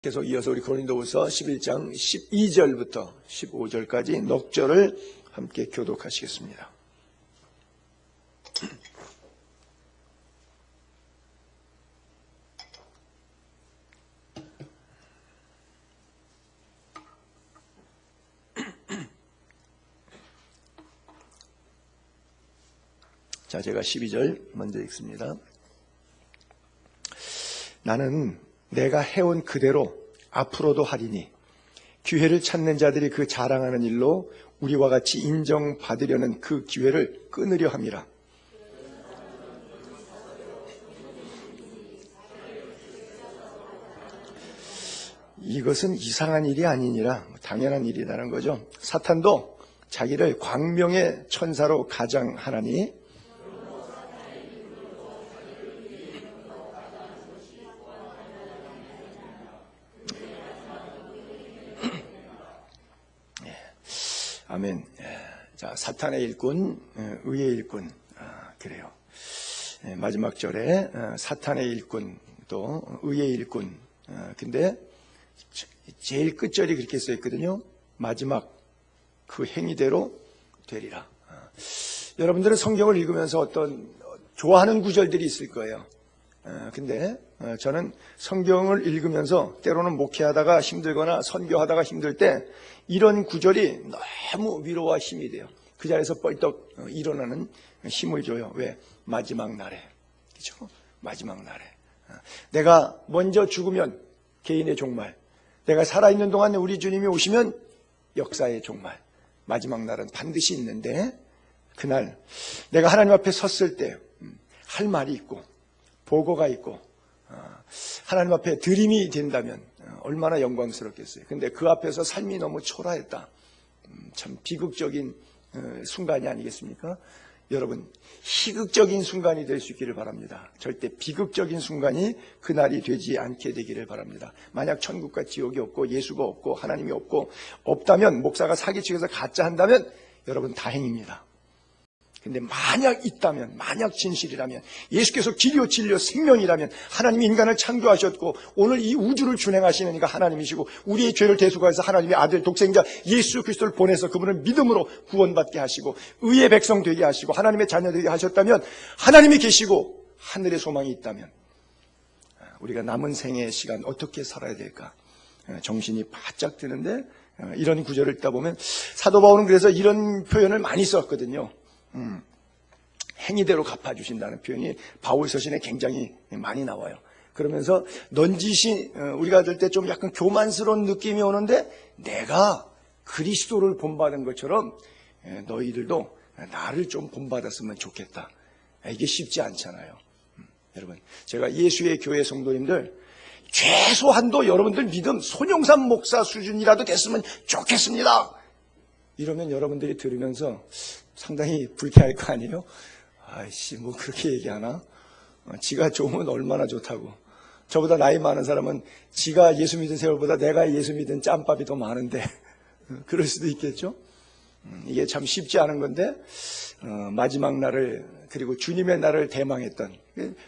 계속 이어서 우리 고린도후서 11장 12절부터 15절까지 넉 절을 함께 교독하시겠습니다. 자, 제가 12절 먼저 읽습니다. 나는 내가 해온 그대로 앞으로도 하리니 기회를 찾는 자들이 그 자랑하는 일로 우리와 같이 인정받으려는 그 기회를 끊으려 함이라. 이것은 이상한 일이 아니니라. 당연한 일이라는 거죠. 사탄도 자기를 광명의 천사로 가장하나니 아멘. 자, 사탄의 일꾼, 의의 일꾼. 그래요. 마지막 절에 사탄의 일꾼, 또 의의 일꾼. 근데 제일 끝절이 그렇게 써 있거든요. 마지막 그 행위대로 되리라. 여러분들은 성경을 읽으면서 어떤 좋아하는 구절들이 있을 거예요. 근데 저는 성경을 읽으면서 때로는 목회하다가 힘들거나 선교하다가 힘들 때 이런 구절이 너무 위로와 힘이 돼요. 그 자리에서 뻘떡 일어나는 힘을 줘요. 왜? 마지막 날에. 그렇죠? 마지막 날에. 내가 먼저 죽으면 개인의 종말. 내가 살아있는 동안 우리 주님이 오시면 역사의 종말. 마지막 날은 반드시 있는데 그날 내가 하나님 앞에 섰을 때 할 말이 있고 보고가 있고 하나님 앞에 드림이 된다면 얼마나 영광스럽겠어요. 근데 그 앞에서 삶이 너무 초라했다. 참 비극적인 순간이 아니겠습니까? 여러분, 희극적인 순간이 될 수 있기를 바랍니다. 절대 비극적인 순간이 그날이 되지 않게 되기를 바랍니다. 만약 천국과 지옥이 없고 예수가 없고 하나님이 없다면, 목사가 사기치면서 가짜 한다면 여러분 다행입니다. 근데 만약 있다면, 만약 진실이라면, 예수께서 길이요 진리요 생명이라면, 하나님이 인간을 창조하셨고 오늘 이 우주를 준행하시는 이가 하나님이시고 우리의 죄를 대속하여서 하나님의 아들 독생자 예수 그리스도를 보내서 그분을 믿음으로 구원받게 하시고 의의 백성 되게 하시고 하나님의 자녀 되게 하셨다면, 하나님이 계시고 하늘의 소망이 있다면 우리가 남은 생애의 시간 어떻게 살아야 될까 정신이 바짝 드는데, 이런 구절을 읽다 보면 사도 바울은 그래서 이런 표현을 많이 썼거든요. 행위대로 갚아주신다는 표현이 바울 서신에 굉장히 많이 나와요. 그러면서 넌지시 우리가 들 때 좀 약간 교만스러운 느낌이 오는데, 내가 그리스도를 본받은 것처럼 너희들도 나를 좀 본받았으면 좋겠다. 이게 쉽지 않잖아요. 여러분, 제가 예수의 교회 성도님들 최소한도 여러분들 믿음 손영삼 목사 수준이라도 됐으면 좋겠습니다. 이러면 여러분들이 들으면서 상당히 불쾌할 거 아니에요? 아이씨, 뭐 그렇게 얘기하나? 지가 좋으면 얼마나 좋다고. 저보다 나이 많은 사람은 지가 예수 믿은 세월보다 내가 예수 믿은 짬밥이 더 많은데 그럴 수도 있겠죠? 이게 참 쉽지 않은 건데, 마지막 날을, 그리고 주님의 날을 대망했던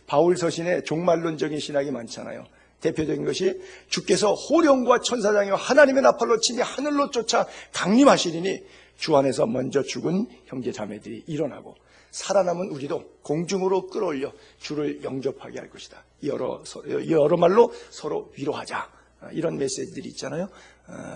바울 서신에 종말론적인 신학이 많잖아요. 대표적인 것이 주께서 호령과 천사장이와 하나님의 나팔로 치니 하늘로 쫓아 강림하시리니 주 안에서 먼저 죽은 형제 자매들이 일어나고 살아남은 우리도 공중으로 끌어올려 주를 영접하게 할 것이다. 여러 말로 서로 위로하자. 이런 메시지들이 있잖아요.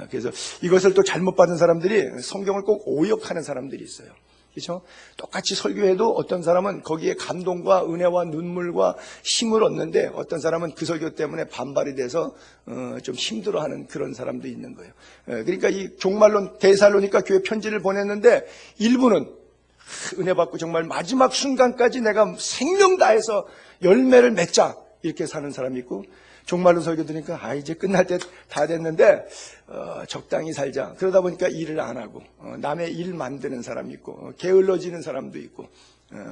그래서 이것을 또 잘못 받은 사람들이 성경을 꼭 오역하는 사람들이 있어요. 그렇죠? 똑같이 설교해도 어떤 사람은 거기에 감동과 은혜와 눈물과 힘을 얻는데, 어떤 사람은 그 설교 때문에 반발이 돼서 좀 힘들어하는 그런 사람도 있는 거예요. 그러니까 이 종말론 데살로니가 교회 편지를 보냈는데, 일부는 은혜 받고 정말 마지막 순간까지 내가 생명 다해서 열매를 맺자 이렇게 사는 사람이 있고, 종말론 설교 들으니까 이제 끝날 때 다 됐는데 적당히 살자. 그러다 보니까 일을 안 하고 남의 일 만드는 사람이 있고 게을러지는 사람도 있고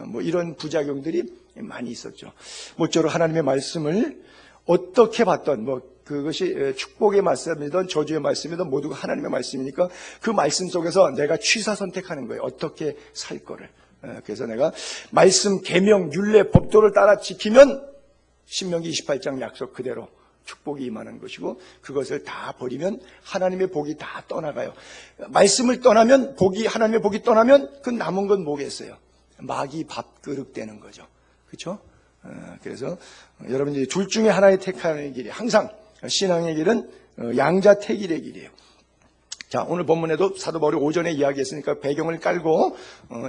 뭐 이런 부작용들이 많이 있었죠. 모쪼록 하나님의 말씀을 어떻게 봤던, 뭐 그것이 축복의 말씀이든 저주의 말씀이든 모두가 하나님의 말씀이니까 그 말씀 속에서 내가 취사 선택하는 거예요. 어떻게 살 거를. 그래서 내가 말씀, 계명, 율례, 법도를 따라 지키면 신명기 28장 약속 그대로 축복이 임하는 것이고 그것을 다 버리면 하나님의 복이 다 떠나가요. 말씀을 떠나면 하나님의 복이 떠나면 그 남은 건 뭐겠어요? 마귀 밥그릇 되는 거죠. 그렇죠? 그래서 여러분들이 둘 중에 하나의 택하는 길이 항상 신앙의 길은 양자택일의 길이에요. 자, 오늘 본문에도 사도 바울이 오전에 이야기했으니까 배경을 깔고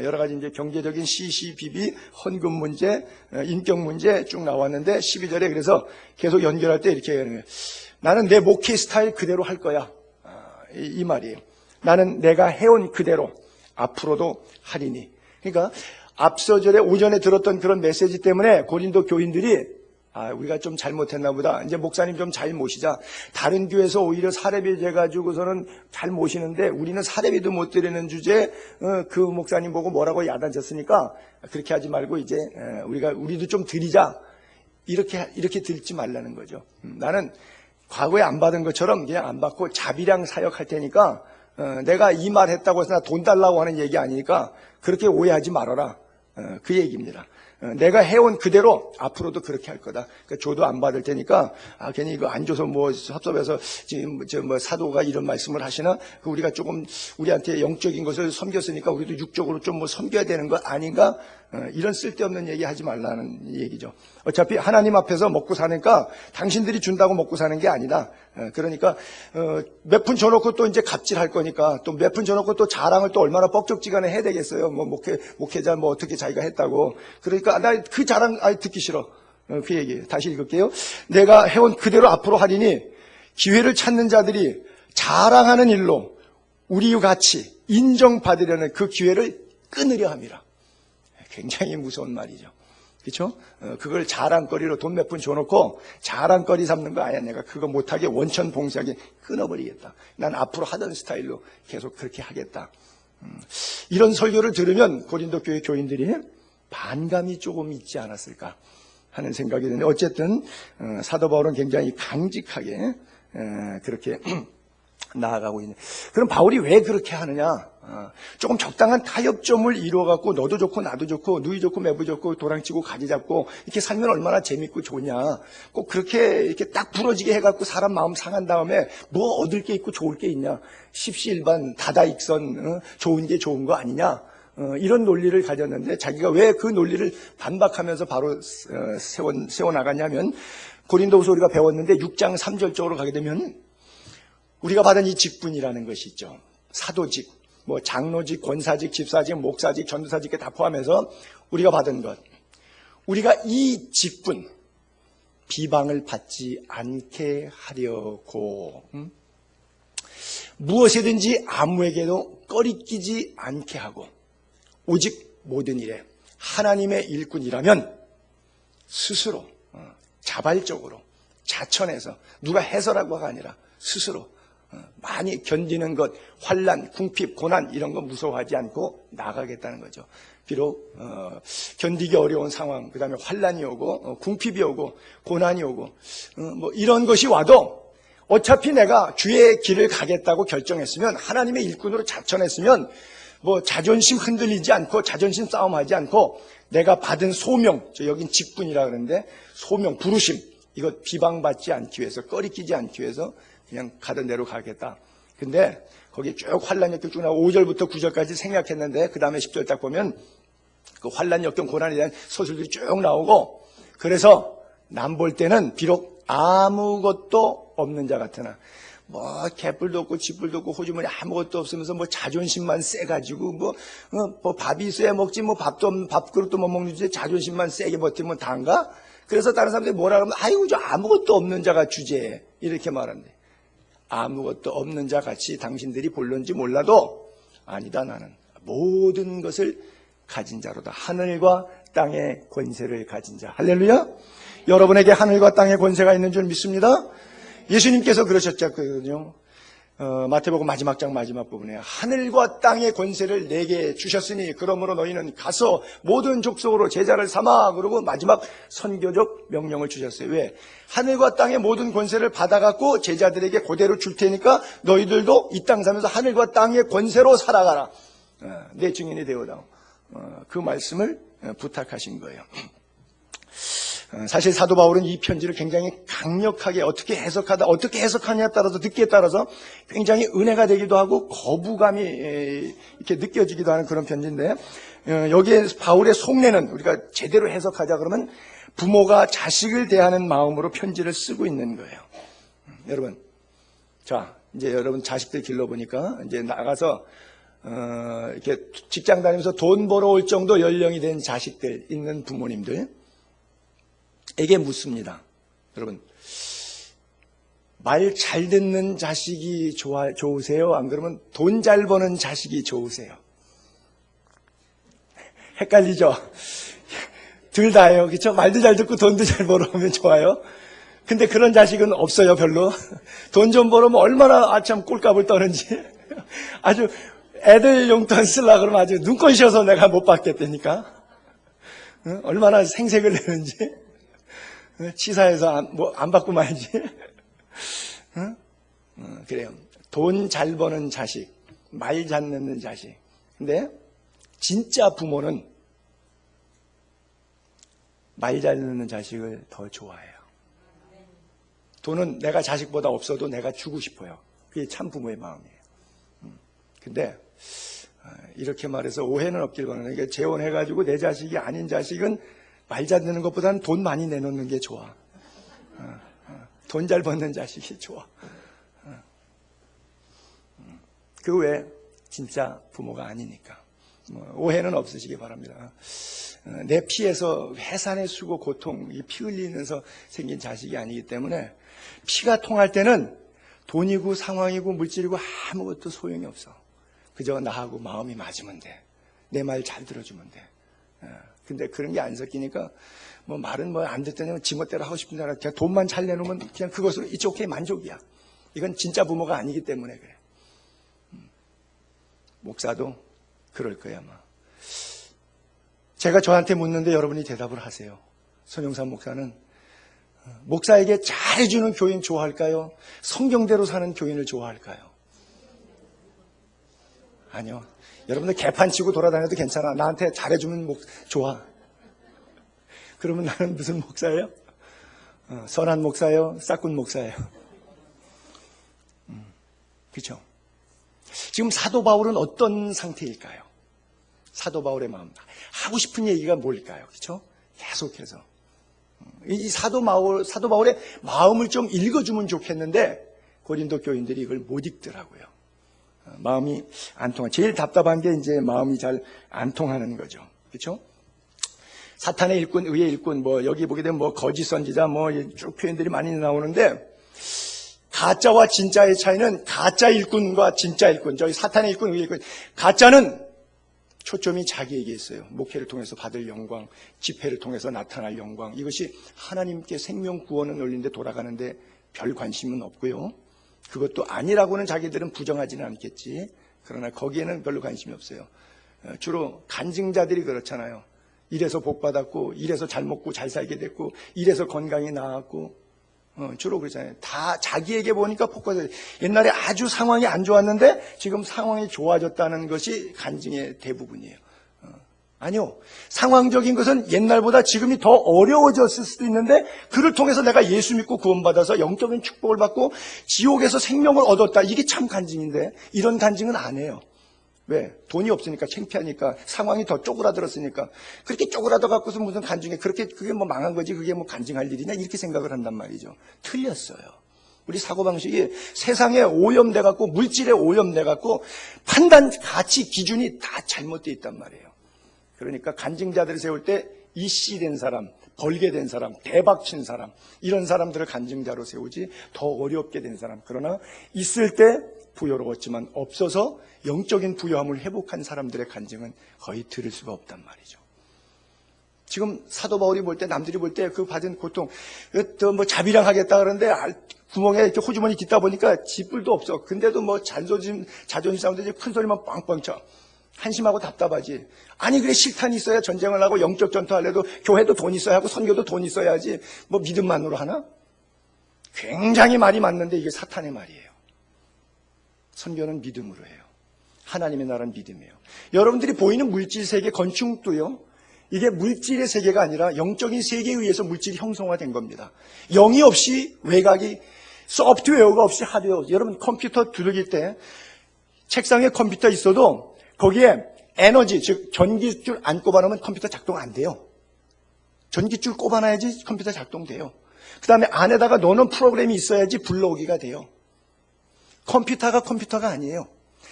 여러 가지 이제 경제적인 시시비비, 헌금 문제, 인격 문제 쭉 나왔는데 12절에 그래서 계속 연결할 때 이렇게 하는 거예요. 나는 내 목회 스타일 그대로 할 거야. 이 말이에요. 나는 내가 해온 그대로 앞으로도 하리니. 그러니까 앞서 절에 오전에 들었던 그런 메시지 때문에 고린도 교인들이 우리가 좀 잘못했나 보다. 이제 목사님 좀 잘 모시자. 다른 교회에서 오히려 사례비 돼가지고서는 잘 모시는데 우리는 사례비도 못 드리는 주제에 그 목사님 보고 뭐라고 야단쳤으니까 그렇게 하지 말고 이제 우리도 좀 드리자. 이렇게 들지 말라는 거죠. 나는 과거에 안 받은 것처럼 그냥 안 받고 자비량 사역할 테니까 내가 이 말 했다고 해서 나 돈 달라고 하는 얘기 아니니까 그렇게 오해하지 말아라. 그 얘기입니다. 내가 해온 그대로 앞으로도 그렇게 할 거다. 그러니까 줘도 안 받을 테니까 괜히 이거 안 줘서 뭐 섭섭해서 지금 뭐 사도가 이런 말씀을 하시나? 우리가 조금 우리한테 영적인 것을 섬겼으니까 우리도 육적으로 좀 뭐 섬겨야 되는 거 아닌가? 이런 쓸데없는 얘기 하지 말라는 얘기죠. 어차피 하나님 앞에서 먹고 사니까 당신들이 준다고 먹고 사는 게 아니다. 그러니까 몇 푼 줘놓고 또 이제 갑질할 거니까 또 몇 푼 줘놓고 또 자랑을 또 얼마나 뻑적지간에 해야 되겠어요. 뭐 목회자 뭐 어떻게 자기가 했다고. 그러니까 나 그 자랑 듣기 싫어. 그 얘기 다시 읽을게요. 내가 해온 그대로 앞으로 하리니 기회를 찾는 자들이 자랑하는 일로 우리와 같이 인정받으려는 그 기회를 끊으려 함이라. 굉장히 무서운 말이죠. 그렇죠? 그걸 자랑거리로 돈 몇 푼 줘놓고 자랑거리 삼는 거 아니야. 내가 그거 못하게 원천 봉사하게 끊어버리겠다. 난 앞으로 하던 스타일로 계속 그렇게 하겠다. 이런 설교를 들으면 고린도 교회 교인들이 반감이 조금 있지 않았을까 하는 생각이 드는데 어쨌든 사도 바울은 굉장히 강직하게 그렇게 나아가고 있는. 그럼 바울이 왜 그렇게 하느냐? 조금 적당한 타협점을 이루어갖고 너도 좋고 나도 좋고 누이 좋고 매부 좋고 도랑치고 가지 잡고 이렇게 살면 얼마나 재밌고 좋냐. 꼭 그렇게 이렇게 딱 부러지게 해갖고 사람 마음 상한 다음에 뭐 얻을 게 있고 좋을 게 있냐. 십시일반 다다익선 좋은 게 좋은 거 아니냐. 이런 논리를 가졌는데 자기가 왜 그 논리를 반박하면서 바로 세워나갔냐면 고린도후서 우리가 배웠는데 6장 3절 쪽으로 가게 되면 우리가 받은 이 직분이라는 것이 있죠. 사도직, 뭐 장로직, 권사직, 집사직, 목사직, 전도사직 다 포함해서 우리가 받은 것. 우리가 이 직분, 비방을 받지 않게 하려고 무엇이든지 아무에게도 꺼리끼지 않게 하고 오직 모든 일에 하나님의 일꾼이라면 스스로 자발적으로 자천해서 누가 해서라고가 아니라 스스로 많이 견디는 것, 환난, 궁핍, 고난 이런 거 무서워하지 않고 나가겠다는 거죠. 비록 견디기 어려운 상황, 그 다음에 환난이 오고 궁핍이 오고 고난이 오고 뭐 이런 것이 와도 어차피 내가 주의 길을 가겠다고 결정했으면 하나님의 일꾼으로 자천했으면 뭐 자존심 흔들리지 않고 자존심 싸움하지 않고 내가 받은 소명, 여긴 직분이라 그러는데 소명, 부르심 이거 비방받지 않기 위해서 꺼리끼지 않기 위해서 그냥 가던 대로 가겠다. 근데 거기 쭉 환란 역경 쭉 나오고 5절부터 9절까지 생략했는데 그 다음에 10절 딱 보면 그 환란 역경 고난에 대한 서술들이 쭉 나오고 그래서 남 볼 때는 비록 아무것도 없는 자 같으나 뭐 개뿔도 없고 쥐뿔도 없고 호주머니 아무것도 없으면서 뭐 자존심만 세가지고 뭐 밥이 있어야 먹지 뭐 밥그릇도 못 먹는 주제에 자존심만 세게 버티면 다인가? 그래서 다른 사람들이 뭐라 그러면 아이고 저 아무것도 없는 자가 주제에 이렇게 말한대. 아무것도 없는 자 같이 당신들이 볼런지 몰라도 아니다 나는 모든 것을 가진 자로다. 하늘과 땅의 권세를 가진 자. 할렐루야. 여러분에게 하늘과 땅의 권세가 있는 줄 믿습니다. 예수님께서 그러셨잖아요. 마태복음 마지막 장 마지막 부분에 하늘과 땅의 권세를 내게 주셨으니 그러므로 너희는 가서 모든 족속으로 제자를 삼아 그러고 마지막 선교적 명령을 주셨어요. 왜? 하늘과 땅의 모든 권세를 받아갖고 제자들에게 그대로 줄 테니까 너희들도 이 땅 살면서 하늘과 땅의 권세로 살아가라. 내 증인이 되어다. 그 말씀을 부탁하신 거예요. 사실 사도 바울은 이 편지를 굉장히 강력하게 어떻게 해석하냐에 따라서 듣기에 따라서 굉장히 은혜가 되기도 하고 거부감이 이렇게 느껴지기도 하는 그런 편지인데, 여기에 바울의 속내는 우리가 제대로 해석하자 그러면 부모가 자식을 대하는 마음으로 편지를 쓰고 있는 거예요. 여러분, 자, 이제 여러분 자식들 길러보니까 이제 나가서 이렇게 직장 다니면서 돈 벌어올 정도 연령이 된 자식들 있는 부모님들에게 묻습니다. 여러분, 말 잘 듣는 자식이 좋으세요? 안 그러면 돈 잘 버는 자식이 좋으세요? 헷갈리죠? 둘 다예요. 그렇죠? 말도 잘 듣고 돈도 잘 벌어오면 좋아요. 근데 그런 자식은 없어요, 별로. 돈 좀 벌어오면 얼마나 아참 꼴값을 떠는지. 아주 애들 용돈 쓰려고 그러면 아주 눈꼴 쉬어서 내가 못 받겠다니까. 얼마나 생색을 내는지. 치사해서 안 받고 말지. 그래요. 돈 잘 버는 자식, 말 잘 듣는 자식. 근데 진짜 부모는 말 잘 듣는 자식을 더 좋아해요. 돈은 내가 자식보다 없어도 내가 주고 싶어요. 그게 참 부모의 마음이에요. 근데 이렇게 말해서 오해는 없길 바라는 게, 재혼해가지고 내 자식이 아닌 자식은 말 잘 듣는 것보다는 돈 많이 내놓는 게 좋아. 돈 잘 버는 자식이 좋아. 그 외에 진짜 부모가 아니니까. 오해는 없으시기 바랍니다. 내 피에서 해산의 수고, 고통, 피 흘리면서 생긴 자식이 아니기 때문에 피가 통할 때는 돈이고 상황이고 물질이고 아무것도 소용이 없어. 그저 나하고 마음이 맞으면 돼. 내 말 잘 들어주면 돼. 근데 그런 게 안 섞이니까 말은 안 듣더니 지멋대로 하고 싶은 대로 그냥 돈만 잘 내놓으면 그냥 그것으로 it's okay 만족이야. 이건 진짜 부모가 아니기 때문에 그래. 목사도 그럴 거야 아마. 제가 저한테 묻는데 여러분이 대답을 하세요. 손영삼 목사는 목사에게 잘해주는 교인 좋아할까요? 성경대로 사는 교인을 좋아할까요? 아니요. 여러분들 개판 치고 돌아다녀도 괜찮아. 나한테 잘해주면 좋아. 그러면 나는 무슨 목사예요? 선한 목사예요? 싹군 목사예요? 그렇죠? 지금 사도 바울은 어떤 상태일까요? 사도 바울의 마음. 하고 싶은 얘기가 뭘까요? 그렇죠? 계속해서. 이 사도 바울의 마음을 좀 읽어주면 좋겠는데 고린도 교인들이 이걸 못 읽더라고요. 마음이 안 통하. 제일 답답한 게 이제 마음이 잘 안 통하는 거죠. 그렇죠? 사탄의 일꾼, 의의 일꾼, 여기 보게 되면 거짓 선지자, 쭉 표현들이 많이 나오는데, 가짜와 진짜의 차이는 가짜 일꾼과 진짜 일꾼, 저희 사탄의 일꾼, 의의 일꾼. 가짜는 초점이 자기에게 있어요. 목회를 통해서 받을 영광, 집회를 통해서 나타날 영광. 이것이 하나님께 생명 구원을 올리는데 돌아가는데 별 관심은 없고요. 그것도 아니라고는 자기들은 부정하지는 않겠지. 그러나 거기에는 별로 관심이 없어요. 주로 간증자들이 그렇잖아요. 이래서 복 받았고, 이래서 잘 먹고 잘 살게 됐고, 이래서 건강이 나았고, 주로 그러잖아요. 다 자기에게 보니까 포커스. 옛날에 아주 상황이 안 좋았는데 지금 상황이 좋아졌다는 것이 간증의 대부분이에요. 아니요. 상황적인 것은 옛날보다 지금이 더 어려워졌을 수도 있는데 그를 통해서 내가 예수 믿고 구원받아서 영적인 축복을 받고 지옥에서 생명을 얻었다. 이게 참 간증인데 이런 간증은 안 해요. 왜? 돈이 없으니까, 창피하니까, 상황이 더 쪼그라들었으니까. 그렇게 쪼그라져 갖고서 무슨 간증해. 그게 망한 거지. 그게 간증할 일이냐. 이렇게 생각을 한단 말이죠. 틀렸어요. 우리 사고방식이 세상에 오염돼 갖고, 물질에 오염돼 갖고, 판단, 가치, 기준이 다 잘못되어 있단 말이에요. 그러니까 간증자들을 세울 때, 이씨된 사람, 벌게 된 사람, 대박 친 사람, 이런 사람들을 간증자로 세우지, 더 어렵게 된 사람. 그러나, 있을 때, 부여로웠지만 없어서 영적인 부여함을 회복한 사람들의 간증은 거의 들을 수가 없단 말이죠. 지금 사도 바울이 볼 때, 남들이 볼 때 그 받은 고통, 자비랑 하겠다 그러는데 구멍에 이렇게 호주머니 깃다 보니까 지뿔도 없어. 근데도 자존심 싸움도 큰 소리만 빵빵 쳐. 한심하고 답답하지. 아니 그래 실탄이 있어야 전쟁을 하고 영적 전투하려도 교회도 돈 있어야 하고 선교도 돈 있어야지 믿음만으로 하나? 굉장히 말이 맞는데 이게 사탄의 말이에요. 선교는 믿음으로 해요. 하나님의 나라는 믿음이에요. 여러분들이 보이는 물질 세계 건축도요. 이게 물질의 세계가 아니라 영적인 세계에 의해서 물질이 형성화된 겁니다. 영이 없이 외곽이, 소프트웨어가 없이 하드웨어. 여러분 컴퓨터 두들길 때 책상에 컴퓨터 있어도 거기에 에너지, 즉 전기줄 안 꼽아놓으면 컴퓨터 작동 안 돼요. 전기줄 꼽아놔야지 컴퓨터 작동돼요. 그 다음에 안에다가 넣는 프로그램이 있어야지 불러오기가 돼요. 컴퓨터가 아니에요.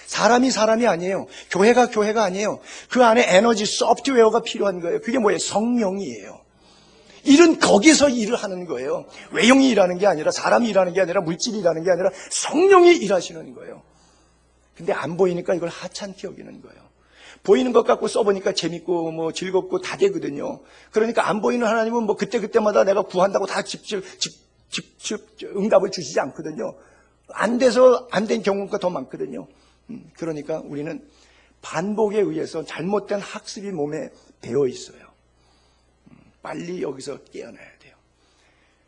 사람이 아니에요. 교회가 아니에요. 그 안에 에너지, 소프트웨어가 필요한 거예요. 그게 뭐예요? 성령이에요. 일은 거기서 일을 하는 거예요. 외형이 일하는 게 아니라, 사람이 일하는 게 아니라, 물질이 일하는 게 아니라 성령이 일하시는 거예요. 근데 안 보이니까 이걸 하찮게 여기는 거예요. 보이는 것 갖고 써보니까 재밌고 뭐 즐겁고 다 되거든요. 그러니까 안 보이는 하나님은 뭐 그때마다 내가 구한다고 다 응답을 주시지 않거든요. 안 돼서 안 된 경우가 더 많거든요. 그러니까 우리는 반복에 의해서 잘못된 학습이 몸에 배어 있어요. 빨리 여기서 깨어나야 돼요.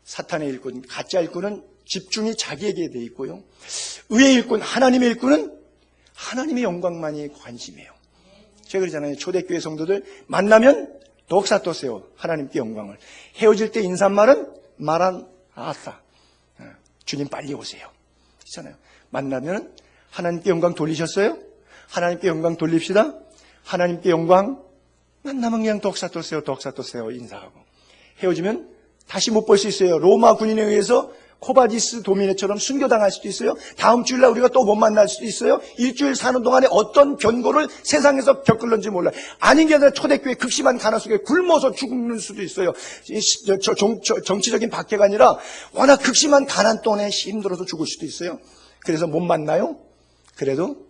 사탄의 일꾼, 가짜 일꾼은 집중이 자기에게 돼 있고요. 의의 일꾼, 하나님의 일꾼은 하나님의 영광만이 관심이에요. 제가 그러잖아요. 초대교회 성도들 만나면 독사토세요. 하나님께 영광을. 헤어질 때 인사말은 마란아사. 주님 빨리 오세요. 그렇잖아요. 만나면 하나님께 영광 돌리셨어요? 하나님께 영광 돌립시다. 하나님께 영광. 만나면 그냥 독사토세요 인사하고. 헤어지면 다시 못 볼 수 있어요. 로마 군인에 의해서 코바디스 도미네처럼 순교당할 수도 있어요. 다음 주일날 우리가 또 못 만날 수도 있어요. 일주일 사는 동안에 어떤 변고를 세상에서 겪을는지 몰라요. 아닌 게 아니라 초대교회 극심한 가난 속에 굶어서 죽는 수도 있어요. 정치적인 박해가 아니라 워낙 극심한 가난 동안에 힘들어서 죽을 수도 있어요. 그래서 못 만나요. 그래도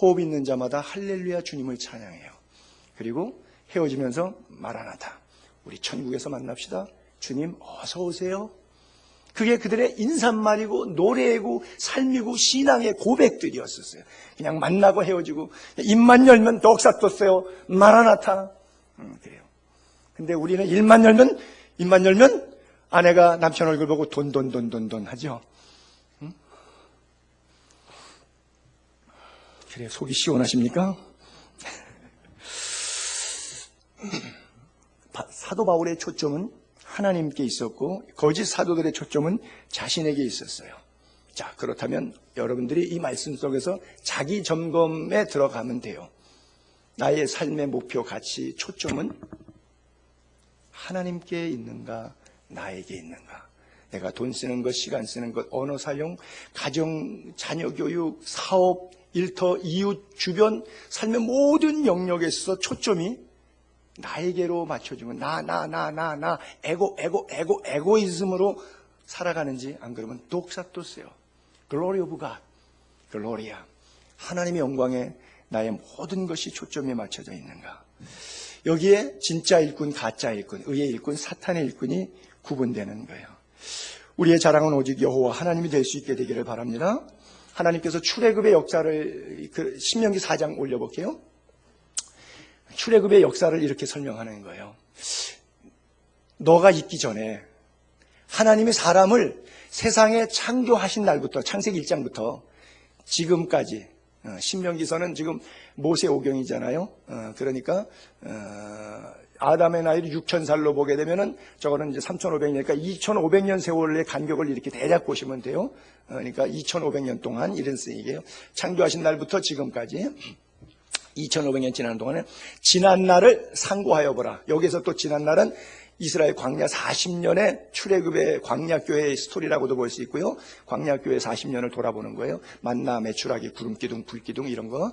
호흡 있는 자마다 할렐루야 주님을 찬양해요. 그리고 헤어지면서 마라나타, 우리 천국에서 만납시다. 주님 어서 오세요. 그게 그들의 인사말이고 노래이고 삶이고 신앙의 고백들이었었어요. 그냥 만나고 헤어지고 입만 열면 독사토세요 마라나타. 그래요. 근데 우리는 입만 열면 아내가 남편 얼굴 보고 돈 하죠. 그래 속이 시원하십니까? 사도 바울의 초점은 하나님께 있었고 거짓 사도들의 초점은 자신에게 있었어요. 자, 그렇다면 여러분들이 이 말씀 속에서 자기 점검에 들어가면 돼요. 나의 삶의 목표, 가치, 초점은 하나님께 있는가, 나에게 있는가? 내가 돈 쓰는 것, 시간 쓰는 것, 언어 사용, 가정, 자녀 교육, 사업, 일터, 이웃, 주변, 삶의 모든 영역에 있어서 초점이 나에게로 맞춰주면 나 에고이즘으로 살아가는지, 안 그러면 독사토세요. Glory of God, 글로리아. 하나님의 영광에 나의 모든 것이 초점에 맞춰져 있는가? 여기에 진짜 일꾼, 가짜 일꾼, 의의 일꾼, 사탄의 일꾼이 구분되는 거예요. 우리의 자랑은 오직 여호와 하나님이 될 수 있게 되기를 바랍니다. 하나님께서 출애굽의 역사를 신명기 4장 올려볼게요. 출애굽의 역사를 이렇게 설명하는 거예요. 너가 있기 전에 하나님이 사람을 세상에 창조하신 날부터, 창세기 1장부터 지금까지, 신명기서는 지금 모세 오경이잖아요. 그러니까 아담의 나이를 6,000살로 보게 되면은 저거는 이제 3,500년이니까 2,500년 세월의 간격을 이렇게 대략 보시면 돼요. 그러니까 2,500년 동안 이런 얘기예요. 창조하신 날부터 지금까지 2,500년 지난 동안에 지난 날을 상고하여 보라. 여기서 또 지난 날은 이스라엘 광야 40년의 출애굽의 광야교회의 스토리라고도 볼 수 있고요. 광야교회 40년을 돌아보는 거예요. 만나, 메추라기, 구름기둥, 불기둥 이런 거.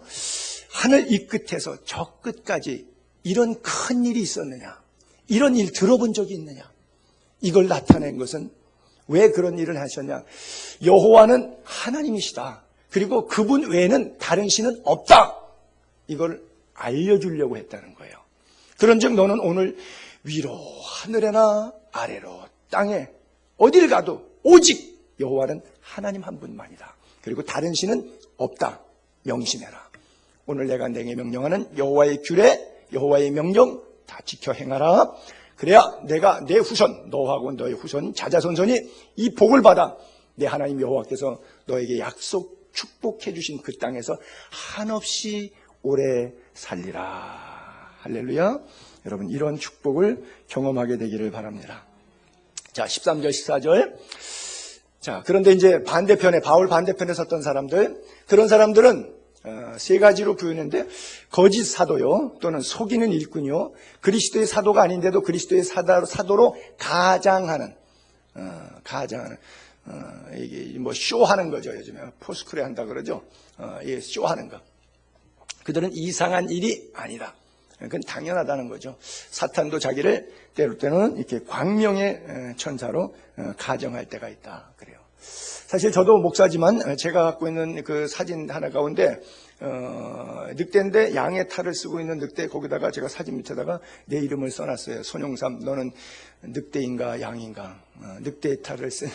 하늘 이 끝에서 저 끝까지 이런 큰 일이 있었느냐? 이런 일 들어본 적이 있느냐? 이걸 나타낸 것은 왜 그런 일을 하셨냐? 여호와는 하나님이시다. 그리고 그분 외에는 다른 신은 없다. 이걸 알려주려고 했다는 거예요. 그런즉 너는 오늘 위로 하늘에나 아래로 땅에 어딜 가도 오직 여호와는 하나님 한 분만이다. 그리고 다른 신은 없다. 명심해라. 오늘 내가 내게 명령하는 여호와의 규례, 여호와의 명령 다 지켜 행하라. 그래야 내가 내 후손, 너하고 너의 후손, 자자손손이 이 복을 받아 내 하나님 여호와께서 너에게 약속 축복해 주신 그 땅에서 한없이 오래 살리라. 할렐루야. 여러분 이런 축복을 경험하게 되기를 바랍니다. 자, 13절 14절. 자, 그런데 이제 반대편에 바울 반대편에 섰던 사람들, 그런 사람들은 세 가지로 표현했는데 거짓 사도요, 또는 속이는 일꾼이요, 그리스도의 사도가 아닌데도 그리스도의 사도로 가장하는 이게 뭐 쇼하는 거죠. 요즘에 포스크레 한다 그러죠. 예, 쇼하는 거. 그들은 이상한 일이 아니다. 그건 당연하다는 거죠. 사탄도 자기를 때로 때는 이렇게 광명의 천사로 가정할 때가 있다. 그래요. 사실 저도 목사지만 제가 갖고 있는 그 사진 하나 가운데 늑대인데 양의 탈을 쓰고 있는 늑대, 거기다가 제가 사진 밑에다가 내 이름을 써놨어요. 손용삼, 너는 늑대인가 양인가, 늑대의 탈을 쓴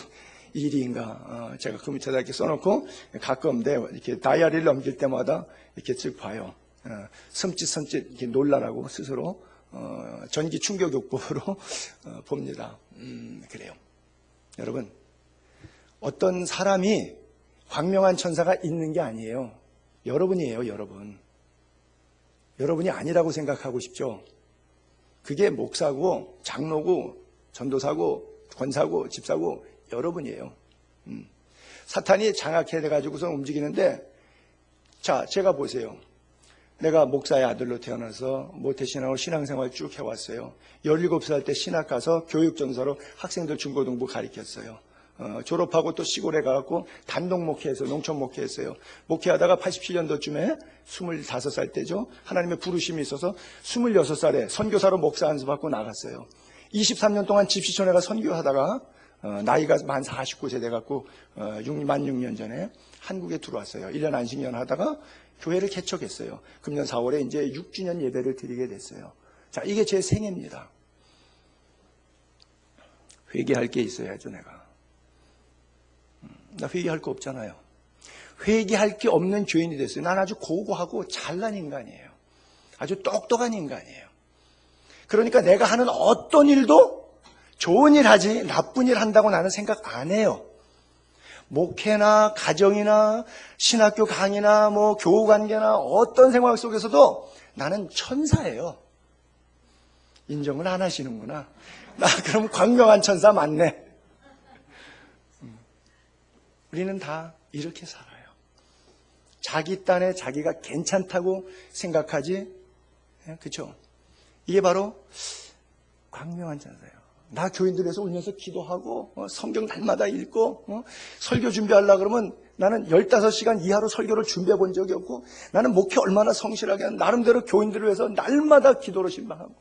일인가. 제가 그 밑에다 이렇게 써놓고 가끔 이렇게 다이어리를 넘길 때마다 이렇게 쭉 봐요. 섬찟 이렇게 놀라라고 스스로 전기 충격요법으로 봅니다. 그래요. 여러분, 어떤 사람이 광명한 천사가 있는 게 아니에요. 여러분이에요, 여러분. 여러분이 아니라고 생각하고 싶죠? 그게 목사고, 장로고, 전도사고, 권사고, 집사고, 여러분이에요. 사탄이 장악해가지고서 움직이는데, 자, 제가 보세요. 내가 목사의 아들로 태어나서 모태신앙으로 신앙생활 쭉 해왔어요. 17살 때 신학 가서 교육전사로 학생들 중고등부 가르쳤어요. 졸업하고 또 시골에 가갖고 단독 목회해서 농촌 목회했어요. 목회하다가 87년도쯤에 25살 때죠. 하나님의 부르심이 있어서 26살에 선교사로 목사 안수 받고 나갔어요. 23년 동안 집시촌에 가 선교하다가 나이가 만 49세 돼갖고 6만 6년 전에 한국에 들어왔어요. 1년 안식년 하다가 교회를 개척했어요. 금년 4월에 이제 6주년 예배를 드리게 됐어요. 자, 이게 제 생애입니다. 회개할 게 있어야죠, 내가. 나 회개할 거 없잖아요. 회개할 게 없는 죄인이 됐어요. 난 아주 고고하고 잘난 인간이에요. 아주 똑똑한 인간이에요. 그러니까 내가 하는 어떤 일도 좋은 일 하지 나쁜 일 한다고 나는 생각 안 해요. 목회나 가정이나 신학교 강의나 뭐 교우관계나 어떤 생활 속에서도 나는 천사예요. 인정을 안 하시는구나. 나 그럼 광명한 천사 맞네. 우리는 다 이렇게 살아요. 자기 딴에 자기가 괜찮다고 생각하지. 그렇죠? 이게 바로 광명한 천사예요. 나 교인들에서 울면서 기도하고 성경 날마다 읽고 설교 준비하려고 그러면 나는 15시간 이하로 설교를 준비해 본 적이 없고, 나는 목회 얼마나 성실하게 하는, 나름대로 교인들을 위해서 날마다 기도로 신방하고,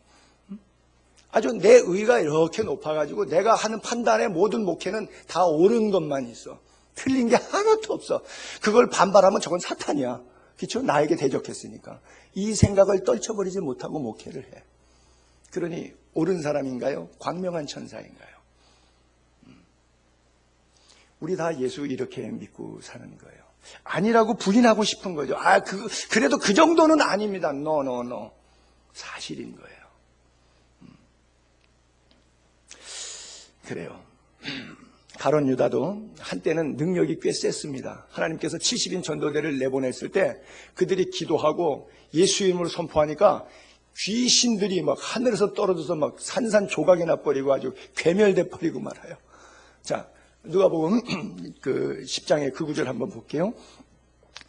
아주 내 의가 이렇게 높아가지고 내가 하는 판단의 모든 목회는 다 옳은 것만 있어. 틀린 게 하나도 없어. 그걸 반발하면 저건 사탄이야. 그렇죠? 나에게 대적했으니까. 이 생각을 떨쳐버리지 못하고 목회를 해. 그러니 옳은 사람인가요? 광명한 천사인가요? 우리 다 예수 이렇게 믿고 사는 거예요. 아니라고 부인하고 싶은 거죠. 그래도 그 정도는 아닙니다. No. 사실인 거예요. 그래요. 가룟 유다도 한때는 능력이 꽤 셌습니다. 하나님께서 70인 전도대를 내보냈을 때 그들이 기도하고 예수 이름으로 선포하니까 귀신들이 막 하늘에서 떨어져서 막 산산조각이 나버리고 아주 괴멸돼 버리고 말아요. 자, 누가복음 그 10장의 그 구절 한번 볼게요.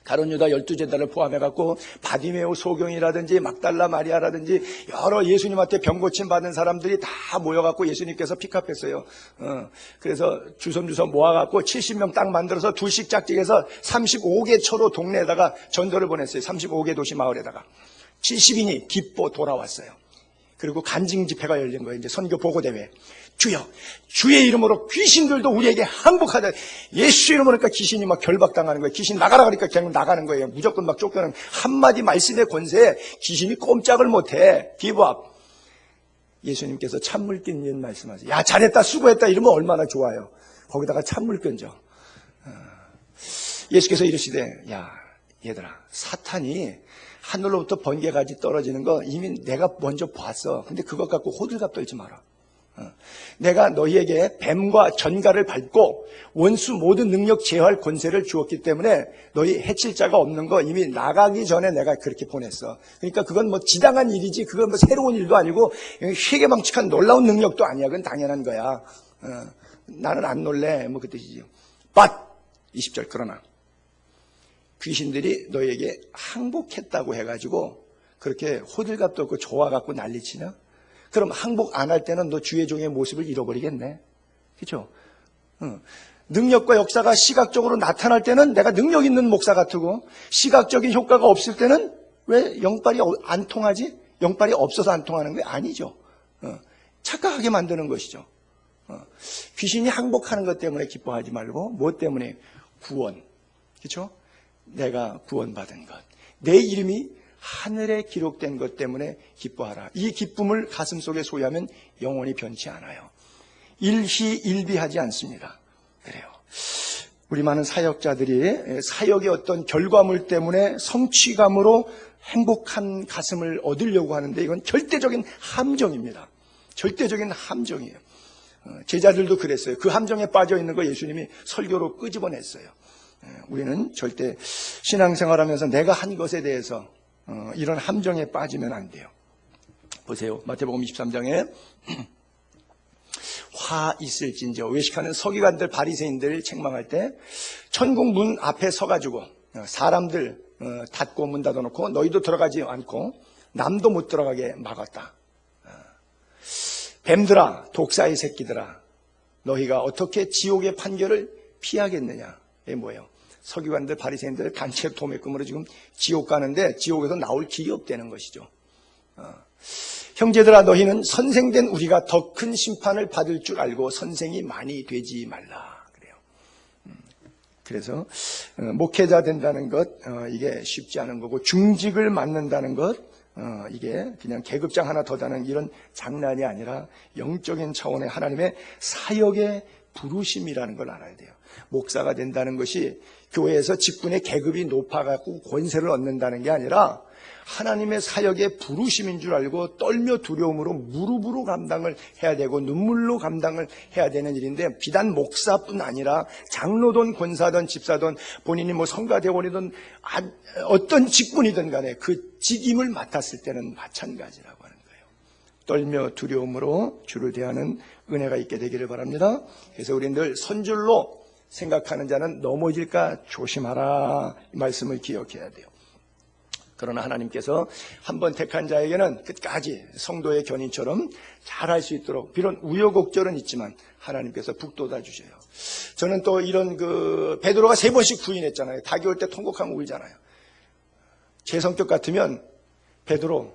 가룟 유다 12제자를 포함해갖고 바디메오 소경이라든지 막달라 마리아라든지 여러 예수님한테 병 고침 받은 사람들이 다 모여갖고 예수님께서 픽업했어요. 그래서 주섬주섬 모아갖고 70명 딱 만들어서 둘씩 짝짝해서 35개 초로 동네에다가 전도를 보냈어요. 35개 도시 마을에다가 70인이 기뻐 돌아왔어요. 그리고 간증 집회가 열린 거예요. 이제 선교 보고대회. 주여, 주의 이름으로 귀신들도 우리에게 항복하자. 예수 이름으로 그러니까 귀신이 막 결박당하는 거예요. 귀신 나가라 그러니까 그냥 나가는 거예요. 무조건 막 쫓겨나는. 한마디 말씀의 권세에 귀신이 꼼짝을 못해. 기브업. 예수님께서 찬물 낀 말씀하세요. 야, 잘했다, 수고했다 이러면 얼마나 좋아요. 거기다가 찬물 끈죠. 예수께서 이러시되, 야, 얘들아, 사탄이 하늘로부터 번개까지 떨어지는 거 이미 내가 먼저 봤어. 근데 그것 갖고 호들갑 떨지 마라. 내가 너희에게 뱀과 전갈을 밟고 원수 모든 능력 제어할 권세를 주었기 때문에 너희 해칠 자가 없는 거 이미 나가기 전에 내가 그렇게 보냈어. 그러니까 그건 뭐 지당한 일이지, 그건 뭐 새로운 일도 아니고 희귀망측한 놀라운 능력도 아니야. 그건 당연한 거야. 나는 안 놀래, 뭐 그 뜻이죠. But 20절, 그러나 귀신들이 너희에게 항복했다고 해가지고 그렇게 호들갑도 없고 좋아갖고 난리치냐? 그럼 항복 안 할 때는 너 주의 종의 모습을 잃어버리겠네. 그렇죠? 능력과 역사가 시각적으로 나타날 때는 내가 능력 있는 목사 같고, 시각적인 효과가 없을 때는 왜 영빨이 안 통하지? 영빨이 없어서 안 통하는 게 아니죠. 착각하게 만드는 것이죠. 귀신이 항복하는 것 때문에 기뻐하지 말고, 무엇 때문에? 구원. 그렇죠? 내가 구원받은 것, 내 이름이 하늘에 기록된 것 때문에 기뻐하라. 이 기쁨을 가슴속에 소유하면 영원히 변치 않아요. 일희일비하지 않습니다. 그래요. 우리 많은 사역자들이 사역의 어떤 결과물 때문에 성취감으로 행복한 가슴을 얻으려고 하는데 이건 절대적인 함정입니다. 절대적인 함정이에요. 제자들도 그랬어요. 그 함정에 빠져 있는 거 예수님이 설교로 끄집어냈어요. 우리는 절대 신앙생활하면서 내가 한 것에 대해서 이런 함정에 빠지면 안 돼요. 보세요. 마태복음 23장에 화 있을진저, 외식하는 서기관들 바리새인들 책망할 때 천국 문 앞에 서가지고 사람들 닫고 문 닫아놓고 너희도 들어가지 않고 남도 못 들어가게 막았다. 뱀들아, 독사의 새끼들아, 너희가 어떻게 지옥의 판결을 피하겠느냐. 이게 뭐예요? 서기관들 바리새인들 단체 도매금으로 지금 지옥 가는데 지옥에서 나올 길이 없다는 것이죠. 형제들아, 너희는 선생된 우리가 더 큰 심판을 받을 줄 알고 선생이 많이 되지 말라. 그래요. 그래서 목회자 된다는 것, 이게 쉽지 않은 거고, 중직을 맡는다는 것, 이게 그냥 계급장 하나 더 다는 이런 장난이 아니라 영적인 차원의 하나님의 사역의 부르심이라는 걸 알아야 돼요. 목사가 된다는 것이 교회에서 직분의 계급이 높아갖고 권세를 얻는다는 게 아니라 하나님의 사역의 부르심인 줄 알고 떨며 두려움으로 무릎으로 감당을 해야 되고 눈물로 감당을 해야 되는 일인데, 비단 목사뿐 아니라 장로든 권사든 집사든 본인이 뭐 성가대원이든 어떤 직분이든 간에 그 직임을 맡았을 때는 마찬가지라고 하는 거예요. 떨며 두려움으로 주를 대하는 은혜가 있게 되기를 바랍니다. 그래서 우리는 늘 선줄로 생각하는 자는 넘어질까 조심하라, 이 말씀을 기억해야 돼요. 그러나 하나님께서 한번 택한 자에게는 끝까지 성도의 견인처럼 잘할 수 있도록, 비록 우여곡절은 있지만 하나님께서 북돋아 주셔요. 저는 또 이런 베드로가 3번씩 부인했잖아요. 닭이 올 때 통곡하면 울잖아요. 제 성격 같으면 베드로,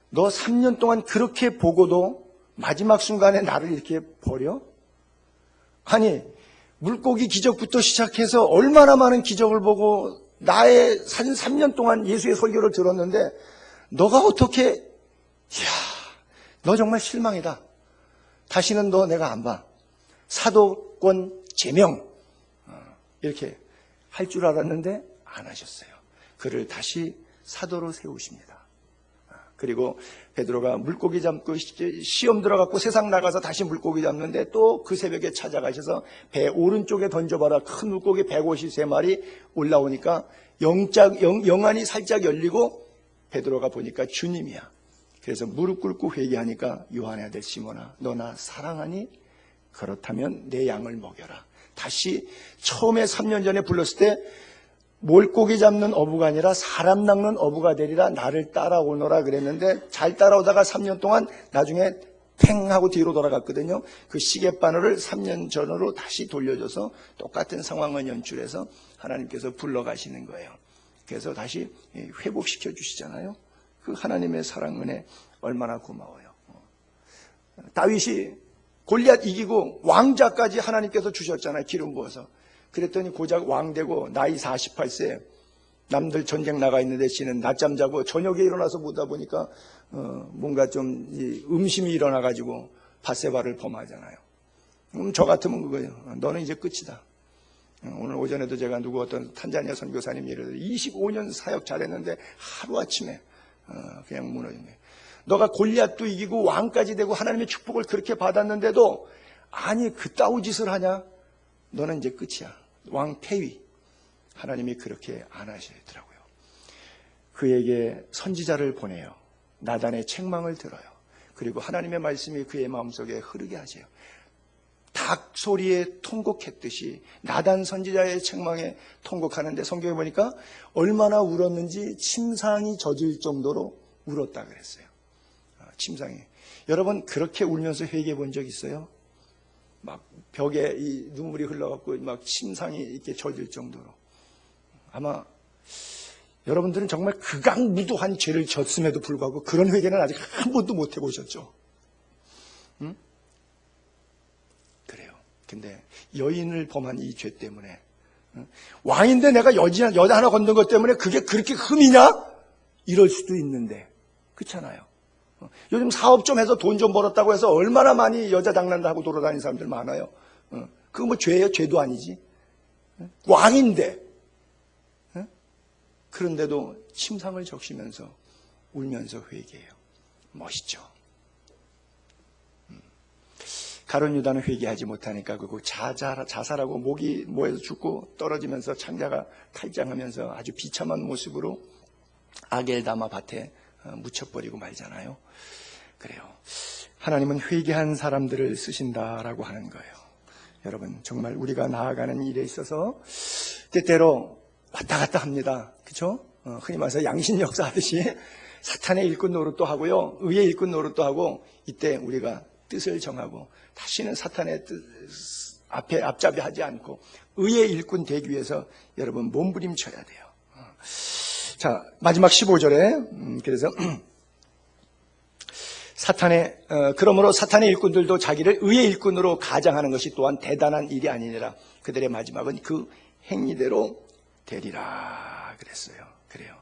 너 3년 동안 그렇게 보고도 마지막 순간에 나를 이렇게 버려? 아니, 물고기 기적부터 시작해서 얼마나 많은 기적을 보고 나의 3년 동안 예수의 설교를 들었는데 너가 어떻게, 이야, 너 정말 실망이다. 다시는 너 내가 안 봐. 사도권 제명, 이렇게 할 줄 알았는데 안 하셨어요. 그를 다시 사도로 세우십니다. 그리고 베드로가 물고기 잡고 시험 들어갔고 세상 나가서 다시 물고기 잡는데 또 그 새벽에 찾아가셔서 배 오른쪽에 던져봐라. 큰 물고기 153마리 올라오니까 영안이 살짝 열리고 베드로가 보니까 주님이야. 그래서 무릎 꿇고 회개하니까 요한의 아들 시몬아, 너 나 사랑하니? 그렇다면 내 양을 먹여라. 다시 처음에 3년 전에 불렀을 때 물고기 잡는 어부가 아니라 사람 낚는 어부가 되리라, 나를 따라오너라 그랬는데 잘 따라오다가 3년 동안 나중에 팽 하고 뒤로 돌아갔거든요. 그 시계바늘을 3년 전으로 다시 돌려줘서 똑같은 상황을 연출해서 하나님께서 불러가시는 거예요. 그래서 다시 회복시켜 주시잖아요. 그 하나님의 사랑 은혜 얼마나 고마워요. 다윗이 골리앗 이기고 왕자까지 하나님께서 주셨잖아요. 기름 부어서. 그랬더니 고작 왕되고 나이 48세, 남들 전쟁 나가 있는데 씨는 낮잠 자고 저녁에 일어나서 보다 보니까 뭔가 좀 음심이 일어나가지고 밧세바를 범하잖아요. 그럼 저 같으면 그거예요. 너는 이제 끝이다. 오늘 오전에도 제가 어떤 탄자니아 선교사님 예를 들어 25년 사역 잘했는데 하루아침에 그냥 무너진 거예요. 너가 골리앗도 이기고 왕까지 되고 하나님의 축복을 그렇게 받았는데도 아니 그따위 짓을 하냐? 너는 이제 끝이야. 왕 폐위. 하나님이 그렇게 안 하시더라고요. 그에게 선지자를 보내요. 나단의 책망을 들어요. 그리고 하나님의 말씀이 그의 마음속에 흐르게 하세요. 닭 소리에 통곡했듯이 나단 선지자의 책망에 통곡하는데 성경에 보니까 얼마나 울었는지 침상이 젖을 정도로 울었다 그랬어요. 침상이. 여러분 그렇게 울면서 회개해 본 적 있어요? 막 벽에 이 눈물이 흘러갖고 막 침상이 이렇게 젖을 정도로. 아마 여러분들은 정말 극악무도한 죄를 졌음에도 불구하고 그런 회개는 아직 한 번도 못 해보셨죠? 응? 그래요. 근데 여인을 범한 이 죄 때문에 왕인데 내가 여자 하나 건든 것 때문에 그게 그렇게 흠이냐? 이럴 수도 있는데 그렇잖아요. 요즘 사업 좀 해서 돈 좀 벌었다고 해서 얼마나 많이 여자 장난도 하고 돌아다니는 사람들 많아요. 그거 뭐 죄예요? 죄도 아니지. 왕인데 그런데도 침상을 적시면서 울면서 회개해요. 멋있죠. 가룟 유다는 회개하지 못하니까 그리고 자살하고 목이 모여서 죽고 떨어지면서 창자가 탈장하면서 아주 비참한 모습으로 아겔다마 밭에 묻혀버리고 말잖아요. 그래요. 하나님은 회개한 사람들을 쓰신다라고 하는 거예요. 여러분 정말 우리가 나아가는 일에 있어서 때때로 왔다 갔다 합니다. 그렇죠? 흔히 말해서 양신 역사 하듯이 사탄의 일꾼 노릇도 하고요. 의의 일꾼 노릇도 하고 이때 우리가 뜻을 정하고 다시는 사탄의 뜻 앞에 앞잡이하지 않고 의의 일꾼 되기 위해서 여러분 몸부림쳐야 돼요. 자, 마지막 15절에 그래서 그러므로 사탄의 일꾼들도 자기를 의의 일꾼으로 가장하는 것이 또한 대단한 일이 아니니라. 그들의 마지막은 그 행위대로 되리라 그랬어요. 그래요.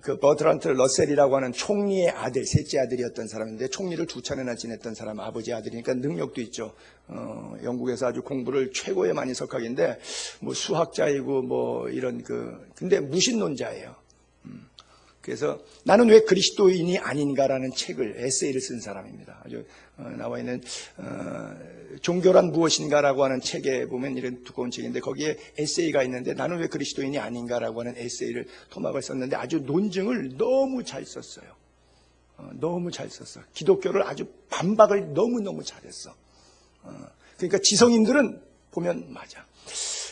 그 버트란트 러셀이라고 하는 총리의 아들, 셋째 아들이었던 사람인데 총리를 2차례나 지냈던 사람, 아버지 아들이니까 능력도 있죠. 영국에서 아주 공부를 최고의 만이석학인데 뭐 수학자이고 뭐 이런 근데 무신론자예요. 그래서 나는 왜 그리스도인이 아닌가라는 책을 에세이를 쓴 사람입니다. 아주 나와 있는 종교란 무엇인가라고 하는 책에 보면 이런 두꺼운 책인데 거기에 에세이가 있는데 나는 왜 그리스도인이 아닌가라고 하는 에세이를 토막을 썼는데 아주 논증을 너무 잘 썼어요. 너무 잘 썼어. 기독교를 아주 반박을 너무너무 잘했어. 그러니까 지성인들은 보면 맞아.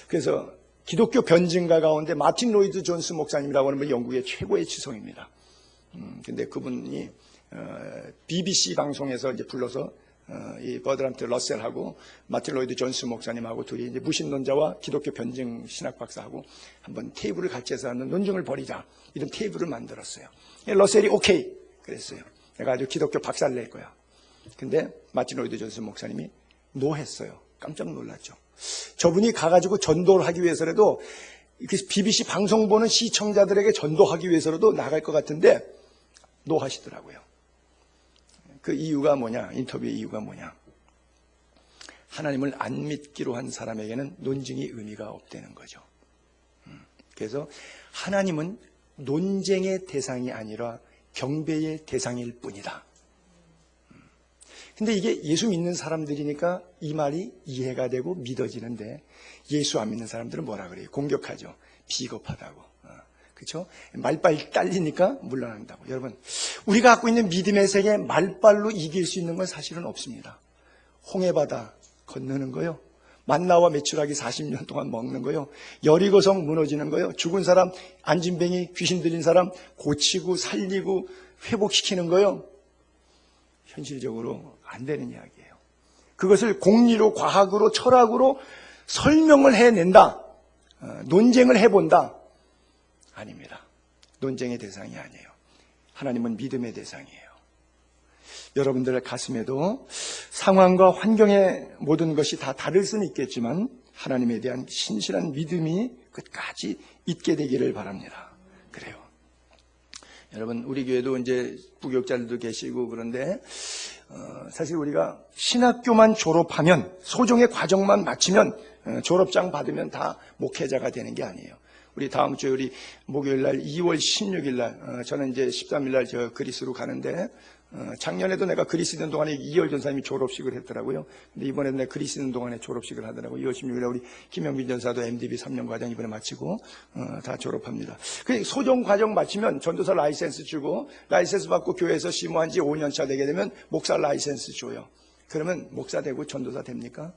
그래서 기독교 변증가 가운데 마틴 로이드 존스 목사님이라고 하는 분 영국의 최고의 지성입니다. 근데 그분이 BBC 방송에서 이제 불러서 이 버드란트 러셀하고 마틴 로이드 존스 목사님하고 둘이 이제 무신론자와 기독교 변증 신학 박사하고 한번 테이블을 같이 해서 하는 논쟁을 벌이자 이런 테이블을 만들었어요. 러셀이 오케이 그랬어요. 내가 아주 기독교 박사를 낼 거야. 근데 마틴 로이드 존스 목사님이 노했어요. 깜짝 놀랐죠. 저분이 가가지고 전도를 하기 위해서라도 BBC 방송 보는 시청자들에게 전도하기 위해서라도 나갈 것 같은데 노하시더라고요. 그 이유가 뭐냐? 인터뷰의 이유가 뭐냐? 하나님을 안 믿기로 한 사람에게는 논증이 의미가 없다는 거죠. 그래서 하나님은 논쟁의 대상이 아니라 경배의 대상일 뿐이다. 근데 이게 예수 믿는 사람들이니까 이 말이 이해가 되고 믿어지는데 예수 안 믿는 사람들은 뭐라 그래요? 공격하죠. 비겁하다고. 그렇죠? 말빨 딸리니까 물러난다고. 여러분, 우리가 갖고 있는 믿음의 세계 말빨로 이길 수 있는 건 사실은 없습니다. 홍해바다 건너는 거요. 만나와 메추라기 40년 동안 먹는 거요. 여리고성 무너지는 거요. 죽은 사람, 안진뱅이, 귀신 들린 사람 고치고 살리고 회복시키는 거요. 현실적으로 안 되는 이야기예요. 그것을 공리로, 과학으로, 철학으로 설명을 해낸다. 논쟁을 해본다. 아닙니다. 논쟁의 대상이 아니에요. 하나님은 믿음의 대상이에요. 여러분들의 가슴에도 상황과 환경의 모든 것이 다 다를 수는 있겠지만 하나님에 대한 신실한 믿음이 끝까지 있게 되기를 바랍니다. 그래요. 여러분, 우리 교회도 이제 부교육자들도 계시고 그런데 사실 우리가 신학교만 졸업하면 소정의 과정만 마치면 졸업장 받으면 다 목회자가 되는 게 아니에요. 우리 다음 주에 우리 목요일 날 2월 16일 날 저는 이제 13일 날 저 그리스로 가는데 작년에도 내가 그리스 있는 동안에 이열 전사님이 졸업식을 했더라고요. 근데 이번에도 내가 그리스 있는 동안에 졸업식을 하더라고요. 2월 16일 날 우리 김영빈 전사도 MDB 3년 과정 이번에 마치고 다 졸업합니다. 그 소정 과정 마치면 전도사 라이센스 주고 라이센스 받고 교회에서 심호한 지 5년 차 되게 되면 목사 라이센스 줘요. 그러면 목사 되고 전도사 됩니까?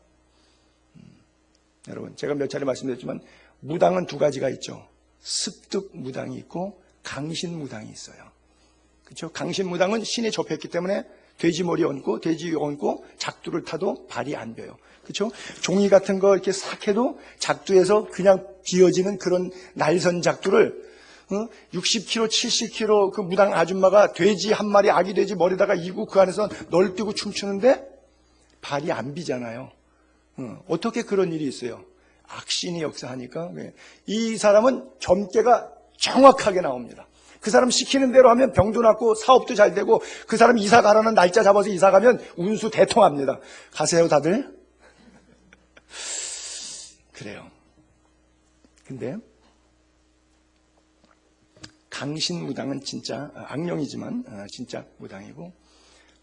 여러분 제가 몇 차례 말씀드렸지만 무당은 두 가지가 있죠. 습득 무당이 있고 강신 무당이 있어요. 그렇죠? 강신 무당은 신에 접했기 때문에 돼지 머리 얹고 돼지 얹고 작두를 타도 발이 안 벼요. 그렇죠? 종이 같은 거 이렇게 싹 해도 작두에서 그냥 비어지는 그런 날선 작두를 60kg, 70kg 그 무당 아줌마가 돼지 한 마리 아기 돼지 머리다가 이고 그 안에서 널뛰고 춤추는데 발이 안 비잖아요. 어떻게 그런 일이 있어요? 악신이 역사하니까. 이 사람은 점괘가 정확하게 나옵니다. 그 사람 시키는 대로 하면 병도 낫고 사업도 잘 되고 그 사람 이사 가라는 날짜 잡아서 이사 가면 운수 대통합니다. 가세요 다들? 그래요. 근데 강신 무당은 진짜 악령이지만 진짜 무당이고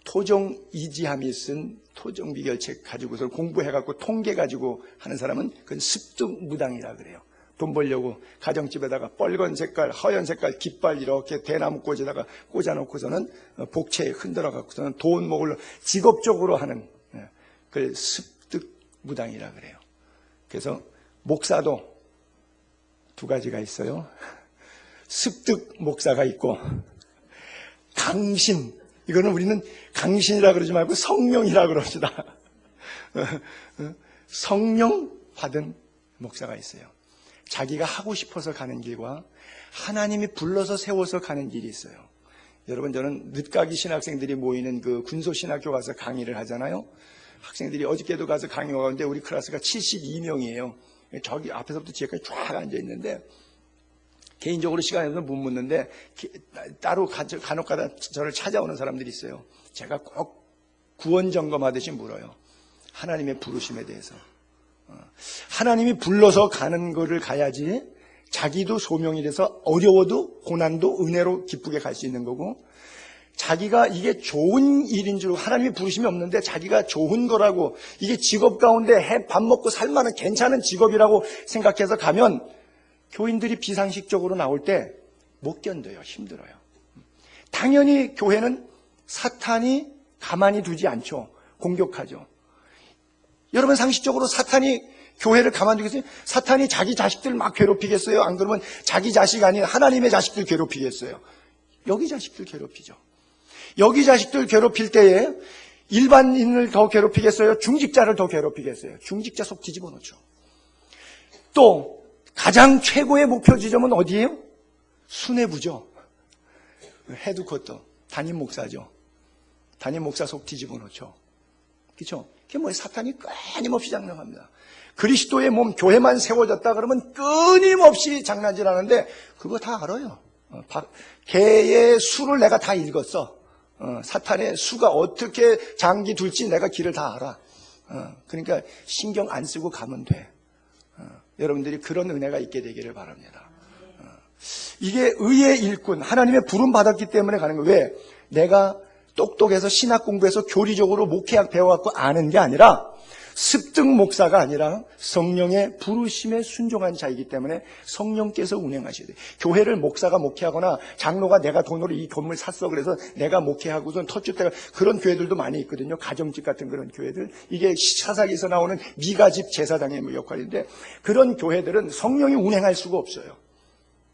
토종 이지함이 쓴 토종 비결책 가지고서 공부해갖고 통계 가지고 하는 사람은 그건 습득 무당이라 그래요. 돈 벌려고 가정집에다가 빨간 색깔, 하얀 색깔 깃발 이렇게 대나무 꽂에다가 꽂아놓고서는 복채에 흔들어 갖고서는 돈 먹으려 직업적으로 하는 그걸 습득 무당이라 그래요. 그래서 목사도 두 가지가 있어요. 습득 목사가 있고 강신, 이거는 우리는 강신이라 그러지 말고 성령이라 그럽시다. 성령 받은 목사가 있어요. 자기가 하고 싶어서 가는 길과 하나님이 불러서 세워서 가는 길이 있어요. 여러분 저는 늦가기 신학생들이 모이는 그 군소신학교 가서 강의를 하잖아요. 학생들이 어저께도 가서 강의가 가는데 우리 클래스가 72명이에요. 저기 앞에서부터 뒤에까지 쫙 앉아있는데 개인적으로 시간이 없어서 못 묻는데 따로 간혹가다 저를 찾아오는 사람들이 있어요. 제가 꼭 구원 점검하듯이 물어요. 하나님의 부르심에 대해서. 하나님이 불러서 가는 거를 가야지 자기도 소명이 돼서 어려워도 고난도 은혜로 기쁘게 갈 수 있는 거고 자기가 이게 좋은 일인 줄 하나님이 부르심이 없는데 자기가 좋은 거라고 이게 직업 가운데 밥 먹고 살만한 괜찮은 직업이라고 생각해서 가면 교인들이 비상식적으로 나올 때 못 견뎌요. 힘들어요. 당연히 교회는 사탄이 가만히 두지 않죠. 공격하죠. 여러분 상식적으로 사탄이 교회를 가만두겠어요? 사탄이 자기 자식들 막 괴롭히겠어요? 안 그러면 자기 자식 아닌 하나님의 자식들 괴롭히겠어요? 여기 자식들 괴롭히죠. 여기 자식들 괴롭힐 때에 일반인을 더 괴롭히겠어요? 중직자를 더 괴롭히겠어요? 중직자 속 뒤집어 놓죠. 또 가장 최고의 목표 지점은 어디예요? 수뇌부죠. 헤드쿼터, 담임 목사죠. 담임 목사 속 뒤집어 놓죠. 그렇죠? 그게 뭐예요? 사탄이 끊임없이 장난합니다. 그리스도의 몸 교회만 세워졌다 그러면 끊임없이 장난질하는데 그거 다 알아요. 개의 수를 내가 다 읽었어. 사탄의 수가 어떻게 장기 둘지 내가 길을 다 알아. 그러니까 신경 안 쓰고 가면 돼. 여러분들이 그런 은혜가 있게 되기를 바랍니다. 이게 의의 일꾼, 하나님의 부름 받았기 때문에 가는 거예요. 왜? 내가 똑똑해서 신학 공부해서 교리적으로 목회학 배워갖고 아는 게 아니라 습득 목사가 아니라 성령의 부르심에 순종한 자이기 때문에 성령께서 운행하셔야 돼요. 교회를 목사가 목회하거나 장로가 내가 돈으로 이 건물 샀어 그래서 내가 목회하고선 터줏대가 그런 교회들도 많이 있거든요. 가정집 같은 그런 교회들. 이게 사사기에서 나오는 미가집 제사장의 역할인데 그런 교회들은 성령이 운행할 수가 없어요.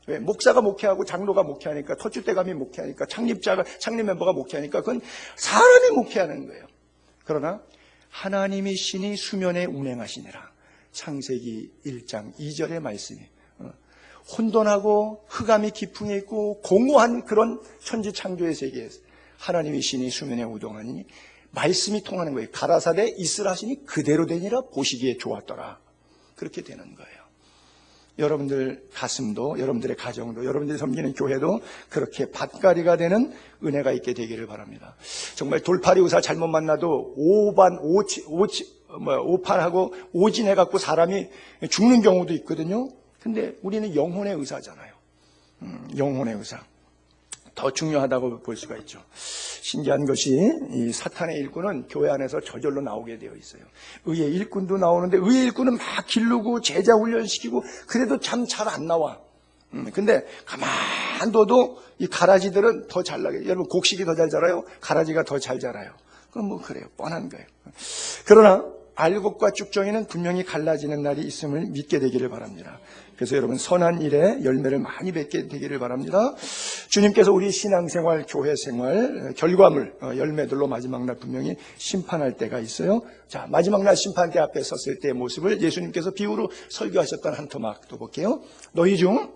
왜? 목사가 목회하고 장로가 목회하니까 터줏대감이 목회하니까 창립 멤버가 목회하니까 그건 사람이 목회하는 거예요. 그러나 하나님이 신이 수면에 운행하시니라. 창세기 1장 2절의 말씀이 혼돈하고 흑암이 기풍에 있고 공허한 그런 천지창조의 세계에서 하나님이 신이 수면에 우동하니 말씀이 통하는 거예요. 가라사대 있으라 하시니 그대로 되니라 보시기에 좋았더라. 그렇게 되는 거예요. 여러분들 가슴도 여러분들의 가정도 여러분들이 섬기는 교회도 그렇게 밭가리가 되는 은혜가 있게 되기를 바랍니다. 정말 돌팔이 의사 잘못 만나도 오판하고 오진해갖고 사람이 죽는 경우도 있거든요. 근데 우리는 영혼의 의사잖아요. 영혼의 의사. 더 중요하다고 볼 수가 있죠. 신기한 것이 이 사탄의 일꾼은 교회 안에서 저절로 나오게 되어 있어요. 의의 일꾼도 나오는데 의의 일꾼은 막 기르고 제자 훈련시키고 그래도 참 잘 안 나와. 근데 가만 둬도 이 가라지들은 더 잘 나게. 여러분 곡식이 더 잘 자라요? 가라지가 더 잘 자라요. 그럼 뭐 그래요. 뻔한 거예요. 그러나 알곡과 쭉정이는 분명히 갈라지는 날이 있음을 믿게 되기를 바랍니다. 그래서 여러분 선한 일에 열매를 많이 맺게 되기를 바랍니다. 주님께서 우리 신앙생활, 교회생활, 결과물, 열매들로 마지막 날 분명히 심판할 때가 있어요. 자, 마지막 날 심판대 앞에 섰을 때의 모습을 예수님께서 비유로 설교하셨던 한 토막도 볼게요. 너희 중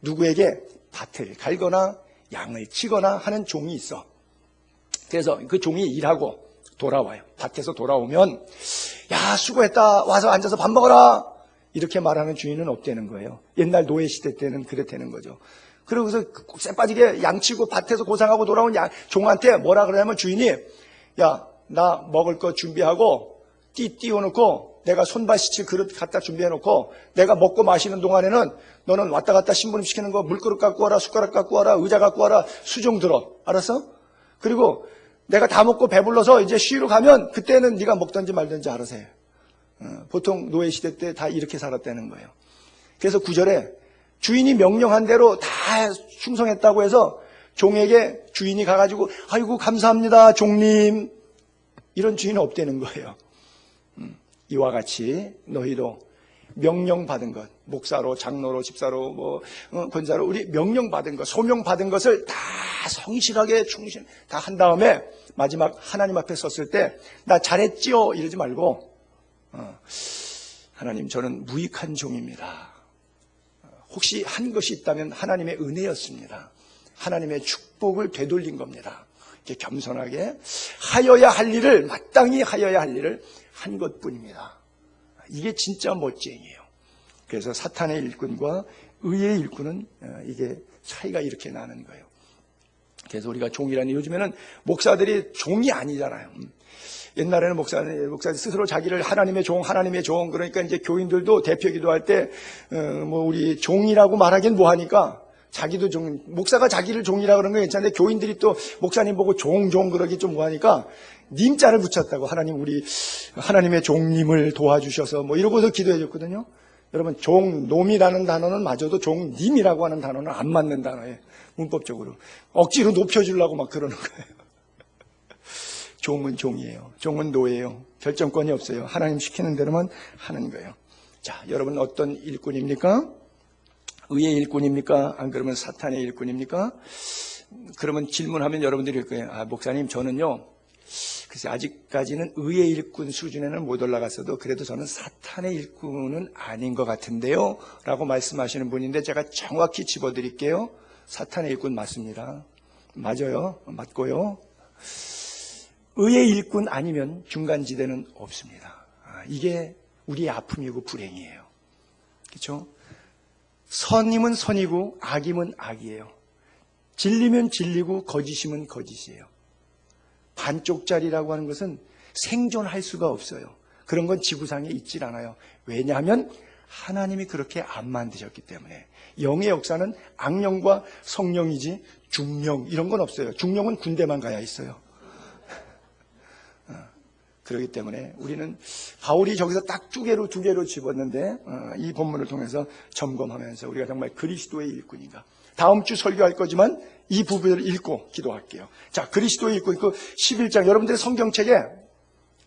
누구에게 밭을 갈거나 양을 치거나 하는 종이 있어. 그래서 그 종이 일하고 돌아와요. 밭에서 돌아오면 야 수고했다 와서 앉아서 밥 먹어라 이렇게 말하는 주인은 없다는 거예요. 옛날 노예 시대 때는 그랬다는 거죠. 그러고서 쎄 빠지게 양치고 밭에서 고생하고 돌아온 종한테 뭐라 그러냐면 주인이 야 나 먹을 거 준비하고 띄워놓고 내가 손발 씻을 그릇 갖다 준비해놓고 내가 먹고 마시는 동안에는 너는 왔다 갔다 심부름 시키는 거 물그릇 갖고 와라 숟가락 갖고 와라 의자 갖고 와라 수종 들어 알았어? 그리고 내가 다 먹고 배불러서 이제 쉬러 가면 그때는 네가 먹든지 말든지 알아서 해. 보통 노예 시대 때 다 이렇게 살았다는 거예요. 그래서 9절에 주인이 명령한 대로 다 충성했다고 해서 종에게 주인이 가가지고 아이고 감사합니다 종님 이런 주인은 없다는 거예요. 이와 같이 너희도 명령받은 것 목사로 장로로 집사로 권사로 우리 명령받은 것 소명받은 것을 다 성실하게 충실 다 한 다음에 마지막 하나님 앞에 섰을 때 나 잘했지요 이러지 말고 하나님 저는 무익한 종입니다. 혹시 한 것이 있다면 하나님의 은혜였습니다. 하나님의 축복을 되돌린 겁니다. 이렇게 겸손하게 하여야 할 일을 마땅히 하여야 할 일을 한 것뿐입니다. 이게 진짜 멋쟁이에요. 그래서 사탄의 일꾼과 의의 일꾼은 이게 차이가 이렇게 나는 거예요. 그래서 우리가 종이라니 요즘에는 목사들이 종이 아니잖아요. 옛날에는 목사들 스스로 자기를 하나님의 종 그러니까 이제 교인들도 대표 기도할 때 우리 종이라고 말하긴 뭐하니까 자기도 종 목사가 자기를 종이라 그러는 건 괜찮은데 교인들이 또 목사님 보고 종 그러기 좀 뭐하니까 님자를 붙였다고 하나님 하나님의 종님을 도와주셔서 이러고서 기도해 줬거든요. 여러분 종놈이라는 단어는 마저도 종님이라고 하는 단어는 안 맞는 단어예요. 문법적으로 억지로 높여주려고 막 그러는 거예요. 종은 종이에요. 종은 노예예요. 결정권이 없어요. 하나님 시키는 대로만 하는 거예요. 자, 여러분 어떤 일꾼입니까? 의의 일꾼입니까? 안 그러면 사탄의 일꾼입니까? 그러면 질문하면 여러분들이 일 거예요. 아, 목사님 저는요. 글쎄 아직까지는 의의 일꾼 수준에는 못 올라갔어도 그래도 저는 사탄의 일꾼은 아닌 것 같은데요. 라고 말씀하시는 분인데 제가 정확히 집어드릴게요. 사탄의 일꾼 맞습니다. 맞아요. 맞고요. 의의 일꾼 아니면 중간지대는 없습니다. 이게 우리의 아픔이고 불행이에요. 그렇죠? 선임은 선이고 악임은 악이에요. 진리면 진리고 거짓이면 거짓이에요. 반쪽짜리라고 하는 것은 생존할 수가 없어요. 그런 건 지구상에 있질 않아요. 왜냐하면 하나님이 그렇게 안 만드셨기 때문에. 영의 역사는 악령과 성령이지 중령 이런 건 없어요. 중령은 군대만 가야 있어요. 그렇기 때문에 우리는 바울이 저기서 딱 두 개로 집었는데 이 본문을 통해서 점검하면서 우리가 정말 그리스도의 일꾼인가. 다음 주 설교할 거지만 이 부분을 읽고 기도할게요. 자, 그리스도의 일꾼 그 11장 여러분들의 성경책에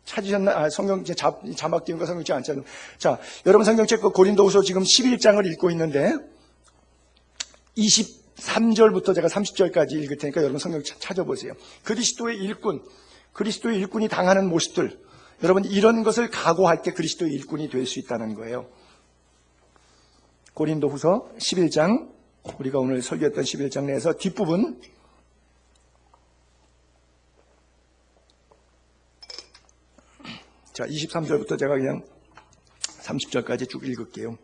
찾으셨나? 성경책 자막 띄운 거 성경책 안 찾는. 자, 여러분 성경책 그 고린도후서 지금 11장을 읽고 있는데 23절부터 제가 30절까지 읽을 테니까 여러분 성경 찾아보세요. 그리스도의 일꾼이 당하는 모습들. 여러분 이런 것을 각오할 때 그리스도의 일꾼이 될 수 있다는 거예요. 고린도후서 11장 우리가 오늘 설교했던 11장 내에서 뒷부분 자 23절부터 제가 그냥 30절까지 쭉 읽을게요.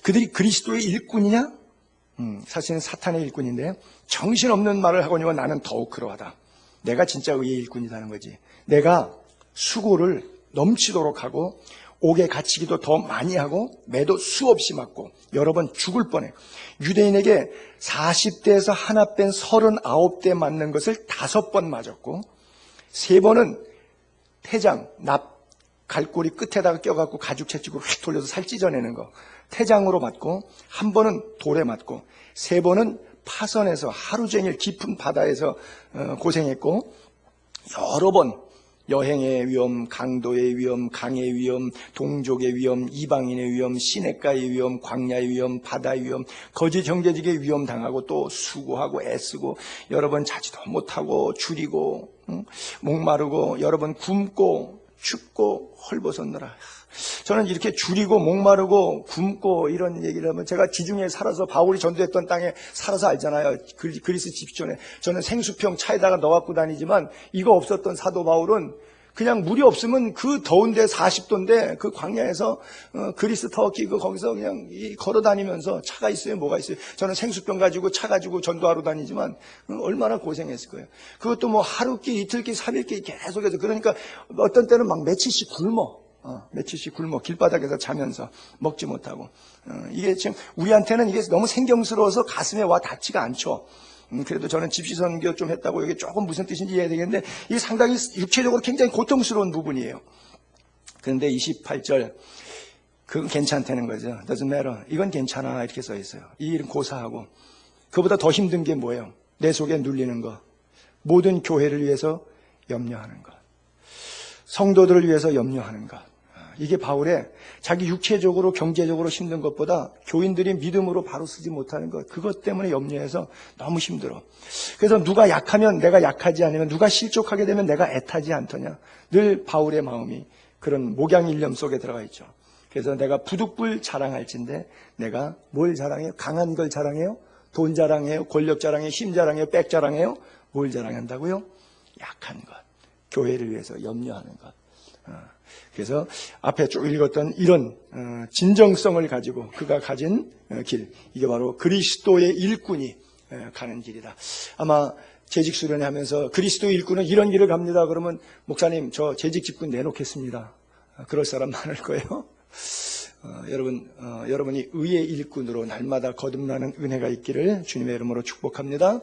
그들이 그리스도의 일꾼이냐? 사실은 사탄의 일꾼인데 정신없는 말을 하거니와 나는 더욱 그러하다. 내가 진짜 의의 일꾼이라는 거지. 내가 수고를 넘치도록 하고 옥에 갇히기도 더 많이 하고 매도 수없이 맞고 여러 번 죽을 뻔해. 유대인에게 40대에서 하나 뺀 39대 맞는 것을 5번 맞았고 3번은 태장, 갈고리 끝에다가 껴갖고 가죽 채찍으로 휙 돌려서 살 찢어내는 거 태장으로 맞고, 1번은 돌에 맞고, 3번은 파선에서 하루 종일 깊은 바다에서 고생했고, 여러 번 여행의 위험, 강도의 위험, 강의 위험, 동족의 위험, 이방인의 위험, 시냇가의 위험, 광야의 위험, 바다의 위험, 거짓 형제직의 위험 당하고 또 수고하고 애쓰고 여러 번 자지도 못하고 줄이고 목마르고 여러 번 굶고 춥고 헐벗었느라. 저는 이렇게 줄이고 목마르고 굶고 이런 얘기를 하면 제가 지중해에 살아서 바울이 전도했던 땅에 살아서 알잖아요. 그리스 집전에 저는 생수병 차에다가 넣어갖고 다니지만 이거 없었던 사도 바울은 그냥 물이 없으면 그 더운데 40도인데 그 광야에서 그리스 터키 거기서 그냥 걸어 다니면서 차가 있어요 뭐가 있어요. 저는 생수병 가지고 차 가지고 전도하러 다니지만 얼마나 고생했을 거예요. 그것도 뭐 하루길 이틀길 3일길 계속해서 그러니까 어떤 때는 막 며칠씩 굶어 길바닥에서 자면서 먹지 못하고 이게 지금 우리한테는 이게 너무 생경스러워서 가슴에 와 닿지가 않죠. 그래도 저는 집시선교 좀 했다고 이게 조금 무슨 뜻인지 이해해야 되겠는데 이게 상당히 육체적으로 굉장히 고통스러운 부분이에요. 그런데 28절 그건 괜찮다는 거죠. Doesn't matter. 이건 괜찮아 이렇게 써 있어요. 이 일은 고사하고 그보다 더 힘든 게 뭐예요? 내 속에 눌리는 거, 모든 교회를 위해서 염려하는 것, 성도들을 위해서 염려하는 것. 이게 바울의 자기 육체적으로 경제적으로 힘든 것보다 교인들이 믿음으로 바로 쓰지 못하는 것, 그것 때문에 염려해서 너무 힘들어. 그래서 누가 약하면 내가 약하지 않으면 누가 실족하게 되면 내가 애타지 않더냐. 늘 바울의 마음이 그런 목양일념 속에 들어가 있죠. 그래서 내가 부득불 자랑할진데 내가 뭘 자랑해요? 강한 걸 자랑해요? 돈 자랑해요? 권력 자랑해요? 힘 자랑해요? 백 자랑해요? 뭘 자랑한다고요? 약한 것, 교회를 위해서 염려하는 것. 그래서 앞에 쭉 읽었던 이런 진정성을 가지고 그가 가진 길, 이게 바로 그리스도의 일꾼이 가는 길이다. 아마 재직 수련회 하면서 그리스도의 일꾼은 이런 길을 갑니다. 그러면 목사님 저 재직 직분 내놓겠습니다. 그럴 사람 많을 거예요. 여러분이 의의 일꾼으로 날마다 거듭나는 은혜가 있기를 주님의 이름으로 축복합니다.